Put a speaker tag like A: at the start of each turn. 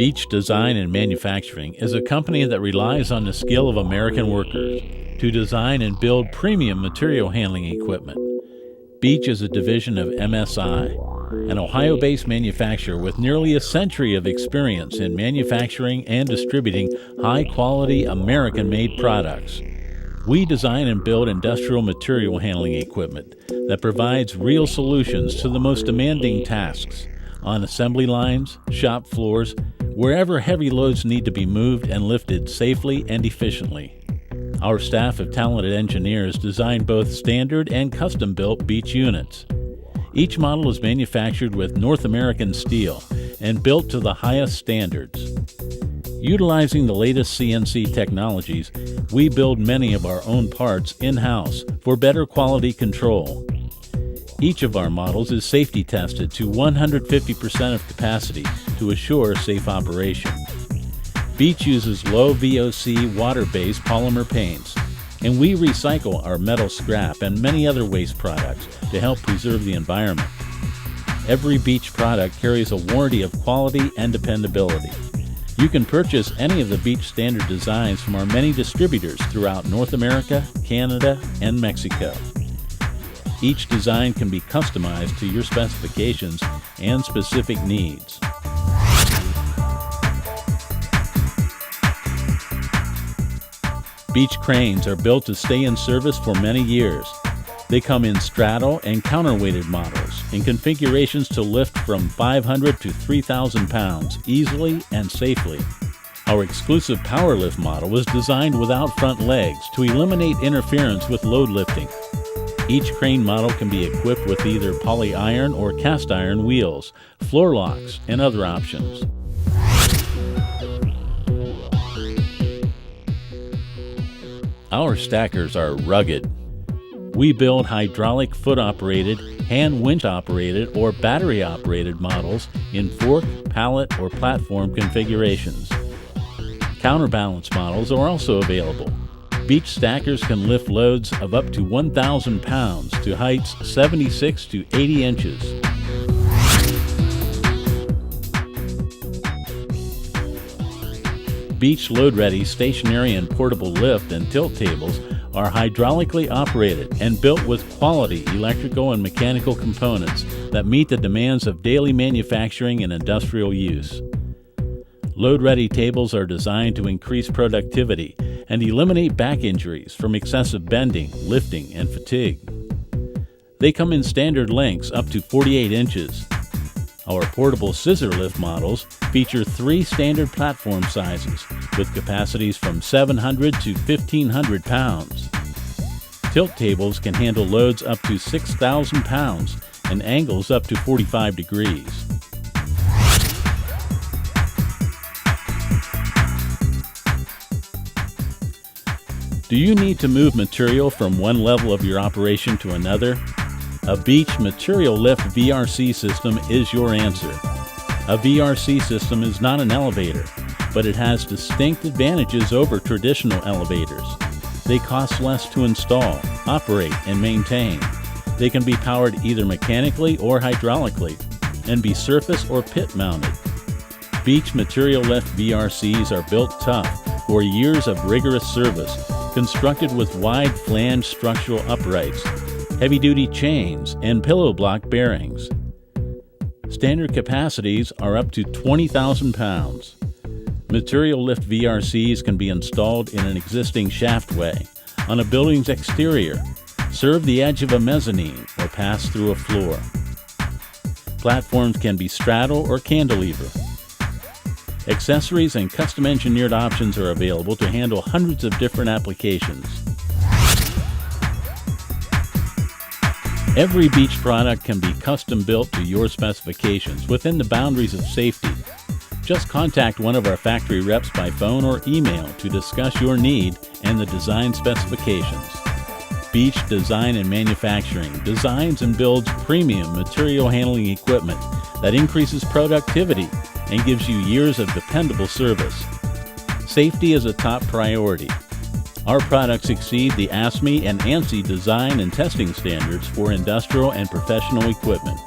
A: Beech Design and Manufacturing is a company that relies on the skill of American workers to design and build premium material handling equipment. Beech is a division of MSI, an Ohio-based manufacturer with nearly a century of experience in manufacturing and distributing high-quality American-made products. We design and build industrial material handling equipment that provides real solutions to the most demanding tasks on assembly lines, shop floors, wherever heavy loads need to be moved and lifted safely and efficiently. Our staff of talented engineers design both standard and custom-built Beech units. Each model is manufactured with North American steel and built to the highest standards. Utilizing the latest CNC technologies, we build many of our own parts in-house for better quality control. Each of our models is safety tested to 150% of capacity to assure safe operation. Beech uses low VOC water-based polymer paints, and we recycle our metal scrap and many other waste products to help preserve the environment. Every Beech product carries a warranty of quality and dependability. You can purchase any of the Beech standard designs from our many distributors throughout North America, Canada, and Mexico. Each design can be customized to your specifications and specific needs. Beech cranes are built to stay in service for many years. They come in straddle and counterweighted models in configurations to lift from 500 to 3,000 pounds easily and safely. Our exclusive power lift model was designed without front legs to eliminate interference with load lifting. Each crane model can be equipped with either poly-iron or cast iron wheels, floor locks, and other options. Our stackers are rugged. We build hydraulic foot-operated, hand winch-operated, or battery-operated models in fork, pallet, or platform configurations. Counterbalance models are also available. Beech stackers can lift loads of up to 1,000 pounds to heights 76 to 80 inches. Beech load-ready stationary and portable lift and tilt tables are hydraulically operated and built with quality electrical and mechanical components that meet the demands of daily manufacturing and industrial use. Load-ready tables are designed to increase productivity and eliminate back injuries from excessive bending, lifting, and fatigue. They come in standard lengths up to 48 inches. Our portable scissor lift models feature 3 standard platform sizes with capacities from 700 to 1,500 pounds. Tilt tables can handle loads up to 6,000 pounds and angles up to 45 degrees. Do you need to move material from one level of your operation to another? A Beech Material Lift VRC system is your answer. A VRC system is not an elevator, but it has distinct advantages over traditional elevators. They cost less to install, operate, and maintain. They can be powered either mechanically or hydraulically, and be surface or pit mounted. Beech Material Lift VRCs are built tough for years of rigorous service, constructed with wide flange structural uprights, heavy-duty chains, and pillow block bearings. Standard capacities are up to 20,000 pounds. Material lift VRCs can be installed in an existing shaftway, on a building's exterior, serve the edge of a mezzanine, or pass through a floor. Platforms can be straddle or cantilever. Accessories and custom-engineered options are available to handle hundreds of different applications. Every Beech product can be custom-built to your specifications within the boundaries of safety. Just contact one of our factory reps by phone or email to discuss your need and the design specifications. Beech Design and Manufacturing designs and builds premium material handling equipment that increases productivity and gives you years of dependable service. Safety is a top priority. Our products exceed the ASME and ANSI design and testing standards for industrial and professional equipment.